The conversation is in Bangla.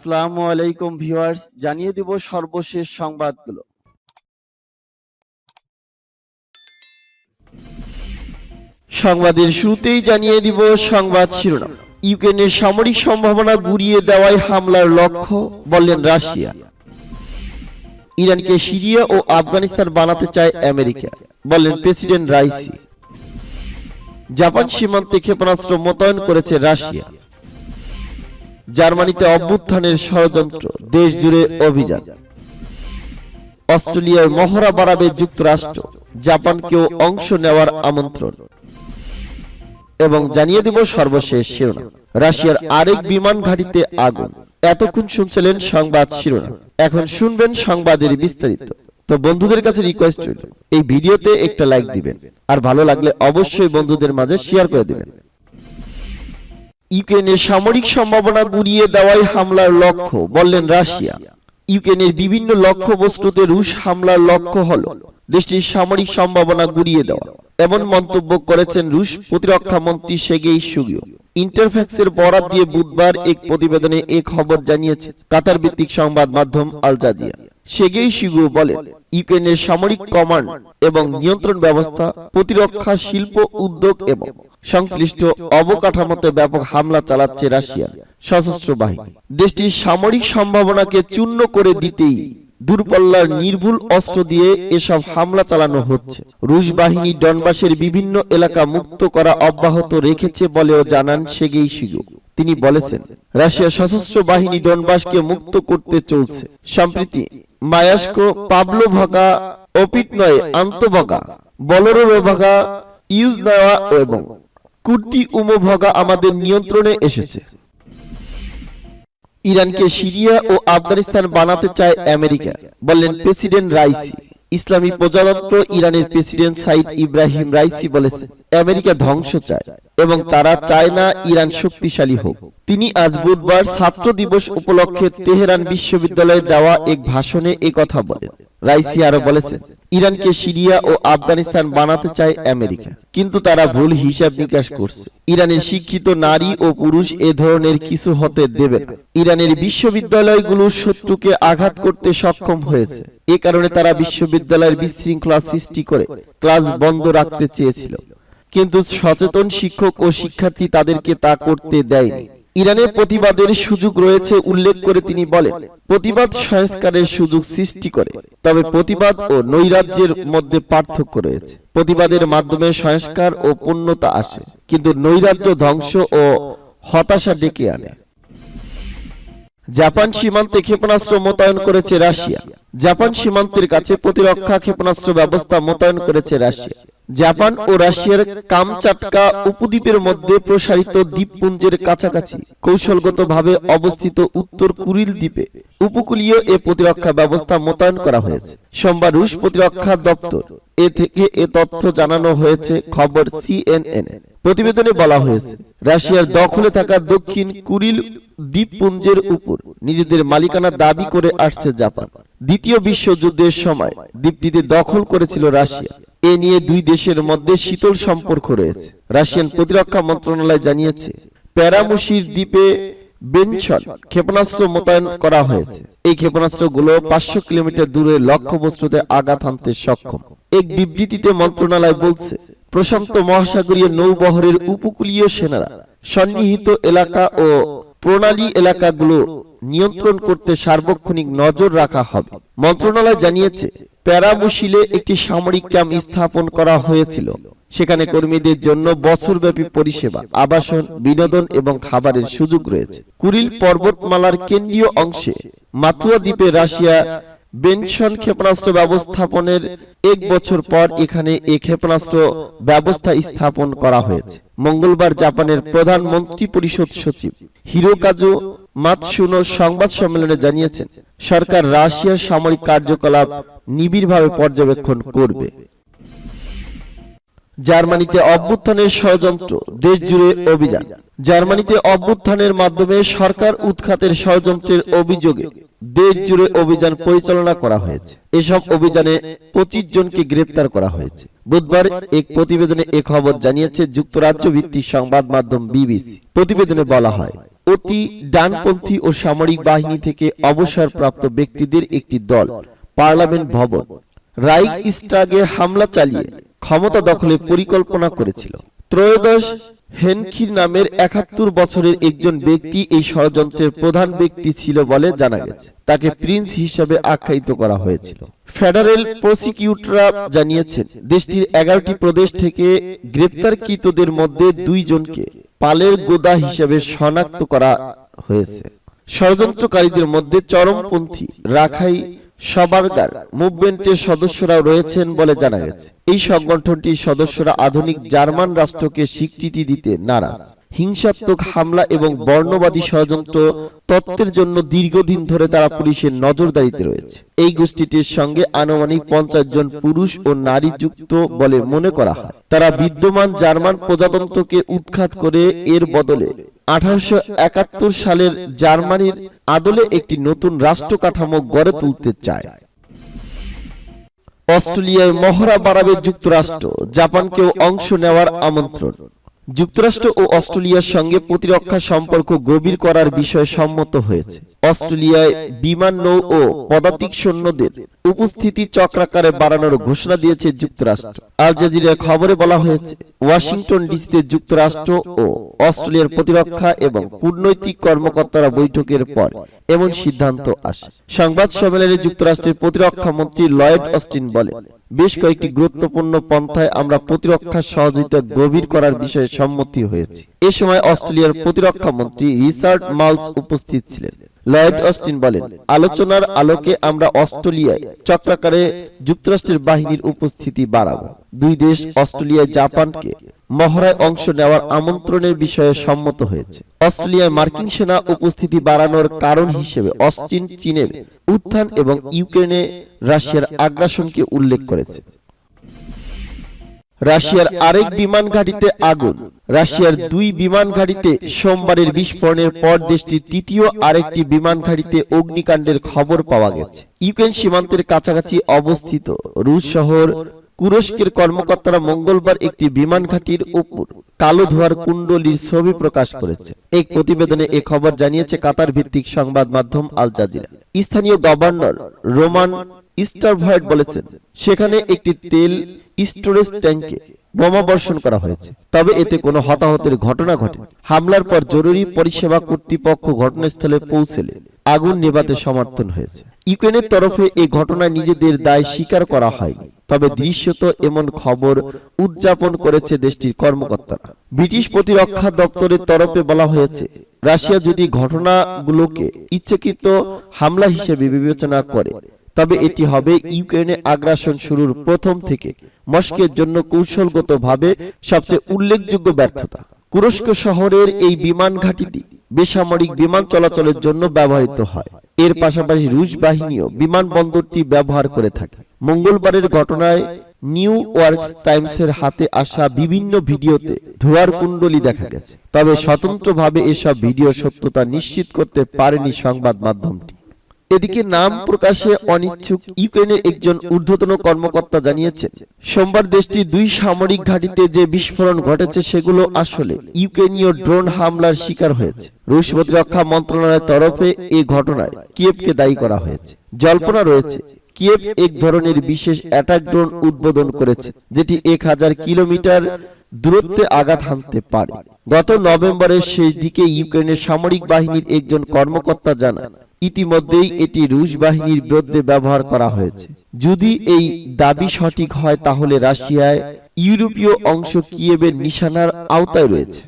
আসসালামু আলাইকুম ভিউয়ার্স, জানিয়ে দিব সর্বশেষ সংবাদগুলো। সংবাদের শুরুতেই জানিয়ে দিব সংবাদ শিরোনাম। ইউক্রেনের সামরিক সম্ভাবনা গুড়িয়ে দেওয়ায় হামলার লক্ষ্য, বললেন রাশিয়া। ইরানকে সিরিয়া ও আফগানিস্তান বানাতে চায় আমেরিকা, বললেন প্রেসিডেন্ট রাইসি। জাপান সীমান্তে ক্ষেপণাস্ত্র মোতায়েন করেছে রাশিয়া। জার্মানিতে অভ্যুত্থানের ষড়যন্ত্র, দেশ জুড়ে অভিযান। অস্ট্রেলিয়ায় মহড়া বাড়াবে যুক্তরাষ্ট্র, জাপানকেও অংশ নেওয়ার আমন্ত্রণ। এবং জানিয়ে দিব সর্বশেষ শিরোনাম, রাশিয়ার আরেক বিমান ঘাঁটিতে আগুন। এতক্ষণ শুনছিলেন সংবাদ শিরোনাম, এখন শুনবেন সংবাদের বিস্তারিত। তো বন্ধুদের কাছে রিকোয়েস্ট রইল, এই ভিডিওতে একটা লাইক দিবেন, আর ভালো লাগলে অবশ্যই বন্ধুদের মাঝে শেয়ার করে দিবেন। ইউক্রেনের সামরিক সম্ভাবনা গুড়িয়ে দেওয়াই হামলার লক্ষ্য, বললেন রাশিয়া। ইউক্রেনের বিভিন্ন লক্ষ্যবস্তুতে রুশ হামলার লক্ষ্য হল দেশটির সামরিক সম্ভাবনা গুড়িয়ে দেওয়া, এমন মন্তব্য করেছেন রুশ প্রতিরক্ষা মন্ত্রী সের্গেই শুইগু। ইন্টারফ্যাক্সের বরাত দিয়ে বুধবার এক প্রতিবেদনে এ খবর জানিয়েছে কাতার ভিত্তিক সংবাদ মাধ্যম আল জাজিরা। সের্গেই শুইগু বলেন, ইউক্রেনের সামরিক কমান্ড এবং নিয়ন্ত্রণ ব্যবস্থা, প্রতিরক্ষা শিল্প, উদ্যোগ এবং সংশ্লিষ্ট অবকাঠামোতে ব্যাপক হামলা চালাচ্ছে রাশিয়ার সশস্ত্র বাহিনী। দেশটির সামরিক সম্ভাবনাকে চূর্ণ করে দিতেই দূরপাল্লার নির্ভুল অস্ত্র দিয়ে এসব হামলা চালানো হচ্ছে। রুশ বাহিনী ডনবাসের বিভিন্ন এলাকা মুক্ত করা অব্যাহত রেখেছে বলেও জানান সের্গেই শুইগু। তিনি বলেছেন, রাশিয়ার সশস্ত্র বাহিনী ডনবাসকে মুক্ত করতে চলছে। সম্প্রতি মায়াস্কো, পাভলোভকা, ওপিটনয়, আন্তভগা, বলরোভগা, ইউজনাওয়া এবং কুর্তি উমোভগা আমাদের নিয়ন্ত্রণে এসেছে। ইরানকে সিরিয়া ও আফগানিস্তান বানাতে চায় আমেরিকা, বললেন প্রেসিডেন্ট রাইসি। ইসলামী প্রজাতন্ত্র ইরানের প্রেসিডেন্ট সাইদ ইব্রাহিম রাইসি বলেছেন, আমেরিকা ধ্বংস চায় এবং তারা চায় না ইরান শক্তিশালী হোক। তিনি আজ বুধবার ছাত্র দিবস উপলক্ষে তেহরান বিশ্ববিদ্যালয়ে দেওয়া এক ভাষণে একথা বলেন। রাইসি আরো বলেছেন, ইরানকে সিরিয়া ও আফগানিস্তান বানাতে চায় আমেরিকা, কিন্তু তারা ভুল হিসাব নিকাশ করছে। ইরানের শিক্ষিত নারী ও পুরুষ এ ধরনের কিছু হতে দেবে না। ইরানের বিশ্ববিদ্যালয়গুলো শত্রুকে আঘাত করতে সক্ষম হয়েছে, এ কারণে তারা বিশ্ববিদ্যালয়ের বিশৃঙ্খলা সৃষ্টি করে ক্লাস বন্ধ রাখতে চেয়েছিল, কিন্তু সচেতন শিক্ষক ও শিক্ষার্থী তাদেরকে তা করতে দেয়নি। ইরানের প্রতিবাদের সুযোগ রয়েছে উল্লেখ করে তিনি বলেন, প্রতিবাদ সংস্কারের সুযোগ সৃষ্টি করে, তবে প্রতিবাদ ও নৈরাজ্যের মধ্যে পার্থক্য রয়েছে। প্রতিবাদের মাধ্যমে সংস্কার ও পূর্ণতা আসে, কিন্তু নৈরাজ্য ধ্বংস ও হতাশা ডেকে আনে। জাপান সীমান্তে ক্ষেপণাস্ত্র মোতায়েন করেছে রাশিয়া। জাপান সীমান্তের কাছে প্রতিরক্ষা ক্ষেপণাস্ত্র ব্যবস্থা মোতায়েন করেছে রাশিয়া। জাপান ও রাশিয়ার কামচাটকা উপদ্বীপের মধ্যে প্রসারিত দ্বীপপুঞ্জের কাছাকাছি কৌশলগতভাবে অবস্থিত উত্তর কুরিল দ্বীপে উপকূলীয় এ প্রতিরক্ষা ব্যবস্থা মোতায়েন করা হয়েছে। সোমবার রুশ প্রতিরক্ষা দপ্তর থেকে এ তথ্য জানানো হয়েছে, খবর CNN। প্রতিবেদনে বলা হয়েছে, রাশিয়ার দখলে থাকা দক্ষিণ কুরিল দ্বীপপুঞ্জের উপর নিজেদের মালিকানা দাবি করে আসছে জাপান। দ্বিতীয় বিশ্বযুদ্ধের সময় দ্বীপটিতে দখল করেছিল রাশিয়া। এ নিয়ে দুই দেশের মধ্যে শীতল সম্পর্ক রয়েছে। রাশিয়ান প্রতিরক্ষা মন্ত্রণালয় জানিয়েছে, প্যারামুশির দ্বীপে বেনশন ক্ষেপণাস্ত্র মোতায়েন করা হয়েছে। এই ক্ষেপণাস্ত্রগুলো 500 কিলোমিটার দূরে লক্ষ্যবস্তুতে আঘাত হানতে সক্ষম। এক বিবৃতিতে মন্ত্রণালয় বলছে, প্রশান্ত মহাসাগরীয় নৌবহরের উপকূলীয় সেনারা সন্নিহিত এলাকা ও প্রণালী এলাকাগুলো নিয়ন্ত্রণ করতে সার্বক্ষণিক নজর রাখা হবে। মন্ত্রণালয় জানিয়েছে, প্যারামুশিলে একটি সামরিক ক্যাম্প স্থাপন করা হয়েছিল। সেখানে কর্মীদের জন্য বছরব্যাপী পরিষেবা, আবাসন, বিনোদন এবং খাবারের সুযোগ রয়েছে। কুরিল পর্বতমালার কেন্দ্রীয় অংশে মাতুয়া দ্বীপে রাশিয়া বেনশন ক্ষেপণাস্ত্র ব্যবস্থাপনের 1 বছর পর এখানে এ ক্ষেপণাস্ত্র ব্যবস্থা স্থাপন করা হয়েছে। মঙ্গলবার জাপানের প্রধানমন্ত্রী পরিষদ সচিব হিরোকাজু মাতসুনো সংবাদ সম্মেলনে জানিয়েছেন, সরকার রাশিয়ার সামরিক কার্যকলাপ নিবিড়ভাবে পর্যবেক্ষণ করবে। জার্মানিতে অভ্যুত্থানের ষড়যন্ত্র, দেশ জুড়ে অভিযান। জার্মানিতে অভ্যুত্থানের মাধ্যমে সরকার উৎখাতের ষড়যন্ত্রের অভিযোগে দেশ জুড়ে অভিযান পরিচালনা করা হয়েছে। এসব অভিযানে 25 জনকে গ্রেপ্তার করা হয়েছে। বুধবার এক প্রতিবেদনে এ খবর জানিয়েছে যুক্তরাজ্য ভিত্তিক সংবাদ মাধ্যম BBC। প্রতিবেদনে বলা হয়, অতি ডানপন্থী ও সামরিক বাহিনী থেকে অবসরপ্রাপ্ত ব্যক্তিদের একটি দল পার্লামেন্ট ভবন রাইখস্টাগে হামলা চালিয়ে ক্ষমতা দখলের পরিকল্পনা করেছিল। ত্রয়োদশ হেনখির নামের ৭১ বছরের একজন ব্যক্তি এই ষড়যন্ত্রের প্রধান ব্যক্তি ছিল বলে জানা গেছে। তাকে প্রিন্স হিসেবে আখ্যায়িত করা হয়েছিল। ফেডারেল প্রসিকিউটররা জানিয়েছেন, দেশটির ১১টি প্রদেশ থেকে গ্রেপ্তারকৃতদের মধ্যে ২ জনকে পালের গোদা হিসেবে শনাক্ত করা হয়েছে। ষড়যন্ত্রকারীদের মধ্যে চরমপন্থী রাখাই সবারগার মুভমেন্টের সদস্যরাও রয়েছেন বলে জানা গেছে। এই সংগঠনটির সদস্যরা আধুনিক জার্মান রাষ্ট্রকে স্বীকৃতি দিতে নারাজ। হিংসাত্মক হামলা এবং বর্ণবাদী ষড়যন্ত্র তত্ত্বের জন্য দীর্ঘদিন ধরে তারা পুলিশের নজরদারিতে রয়েছে। এই গোষ্ঠীটির সঙ্গে আনুমানিক ৫০ জন পুরুষ ও নারী যুক্ত বলে মনে করা হয়। তারা বিদ্যমান জার্মান প্রজাতন্ত্রকে উৎখাত করে এর বদলে ১৮৭১ সালের জার্মানির আদলে একটি নতুন রাষ্ট্র কাঠামো গড়ে তুলতে চায়। অস্ট্রেলিয়ায় মহড়া বাড়াবে যুক্তরাষ্ট্র, জাপানকেও অংশ নেওয়ার আমন্ত্রণ। যুক্তরাষ্ট্র ও অস্ট্রেলিয়ার সঙ্গে প্রতিরক্ষা সম্পর্ক গভীর করার বিষয়ে সম্মত হয়েছে। অস্ট্রেলিয়ায় বিমান নৌ ও পদাতিক সৈন্যদের উপস্থিতি চক্রাকারে বাড়ানোর ঘোষণা দিয়েছে যুক্তরাষ্ট্র। আল জাজিরার খবরে বলা হয়েছে, ওয়াশিংটন ডিসিতে যুক্তরাষ্ট্র ও অস্ট্রেলিয়ার প্রতিরক্ষা এবং কূটনৈতিক কর্মকর্তারা বৈঠকের পর এমন সিদ্ধান্ত আসে। সংবাদ সম্মেলনে যুক্তরাষ্ট্রের প্রতিরক্ষা মন্ত্রী লয়েড অস্টিন বলেন, বেশ কয়েকটি গুরুত্বপূর্ণ পন্থায় আমরা প্রতিরক্ষা সহযোগিতা গভীর করার বিষয়ে সম্মতি হয়েছে। এ সময় অস্ট্রেলিয়ার প্রতিরক্ষা মন্ত্রী রিচার্ড মার্লস উপস্থিত ছিলেন। লয়েড অস্টিন বলেন, আলোচনার আলোকে আমরা অস্ট্রেলিয়ায় চক্রাকারে যুক্তরাষ্ট্রের বাহিনীর উপস্থিতি বাড়াবো। দুই দেশ অস্ট্রেলিয়ায় জাপানকে মহড়ায় অংশ নেওয়ার আমন্ত্রণের বিষয়ে সম্মত হয়েছে। অস্ট্রেলিয়ায় মার্কিন সেনা উপস্থিতি বাড়ানোর কারণ হিসেবে অস্টিন চীনের উত্থান এবং ইউক্রেনে রাশিয়ার আগ্রাসনকে উল্লেখ করেছে। রাশিয়ার আরেক বিমান ঘাঁটিতে আগুন। রাশিয়ার ২ বিমান ঘাঁটিতে সোমবারের বিস্ফোরণের পর দেশটির তৃতীয় আরেকটি বিমান ঘাঁটিতে অগ্নিকাণ্ডের খবর পাওয়া গেছে। ইউক্রেন সীমান্তের কাছাকাছি অবস্থিত রুশ শহর কুরস্কের কর্মকর্তারা মঙ্গলবার একটি বিমান ঘাঁটির উপর কালো ধোঁয়ার কুণ্ডলীর ছবি প্রকাশ করেছে। এক প্রতিবেদনে এ খবর জানিয়েছে কাতার ভিত্তিক সংবাদ মাধ্যম আল জাজিরা। স্থানীয় গভর্নর রোমান স্টারভয়েড বলেছেন, সেখানে একটি তেল স্টোরেজ ট্যাঙ্কে বোমা বর্ষণ করা হয়েছে, তবে এতে কোনো হতাহতের ঘটনা ঘটেনি। হামলার পর জরুরি পরিষেবা কর্তৃপক্ষ ঘটনাস্থলে পৌঁছলে আগুন নেভাতে সমর্থন হয়েছে। ইউক্রেনের তরফে এই ঘটনায় নিজেদের দায় স্বীকার করা হয়নি, তবে দৃশ্যত এমন খবর উদযাপন করেছে দেশটির কর্মকর্তারা। ব্রিটিশ প্রতিরক্ষা দপ্তরের তরফে বলা হয়েছে, রাশিয়া যদি ঘটনাগুলোকে ইচ্ছাকৃত হামলা হিসেবে বিবেচনা করে তবে এটি হবে ইউক্রেনে আগ্রাসন শুরুর প্রথম থেকে মস্কোর জন্য কৌশলগতভাবে সবচেয়ে উল্লেখযোগ্য ব্যর্থতা। কুরস্ক শহরের এই বিমান ঘাঁটিটি বেসামরিক বিমান চলাচলের জন্য ব্যবহৃত হয়। এর পাশাপাশি রুশ বাহিনীও বিমানবন্দরটি ব্যবহার করে থাকে। মঙ্গলবারের ঘটনায় নিউ ইয়র্ক টাইমসের হাতে আসা বিভিন্ন ভিডিওতে ধোঁয়ার কুণ্ডলী দেখা গেছে, তবে স্বতন্ত্রভাবে এসব ভিডিও সত্যতা নিশ্চিত করতে পারেনি সংবাদ মাধ্যমটি। এদিকে নাম প্রকাশে অনিচ্ছুক ইউক্রেনের একজন ঊর্ধ্বতন কর্মকর্তা জানিয়েছেন, সোমবার দেশটির ২ সামরিক ঘাঁটিতে যে বিস্ফোরণ ঘটেছে সেগুলো আসলে ইউক্রেনীয় ড্রোন হামলার শিকার হয়েছে। রুশ প্রতিরক্ষা মন্ত্রণালয়ের তরফে এই ঘটনায় কিয়েভকে দায়ী করা হয়েছে। জল্পনা রয়েছে কিয়েভ এক ধরনের বিশেষ অ্যাটাক ড্রোন উদ্বোধন করেছে, যেটি ১০০০ কিলোমিটার দূরত্বে আঘাত হানতে পারে। গত নভেম্বরের শেষ দিকে ইউক্রেনের সামরিক বাহিনীর একজন কর্মকর্তা জানান, ইতিমধ্যেই এটি রুশ বাহিনীর বিরুদ্ধে ব্যবহার করা হয়েছে। যদি এই দাবি সঠিক হয় তাহলে রাশিয়ায় ইউরোপীয় অংশ কিয়েভের নিশানার আওতায় রয়েছে।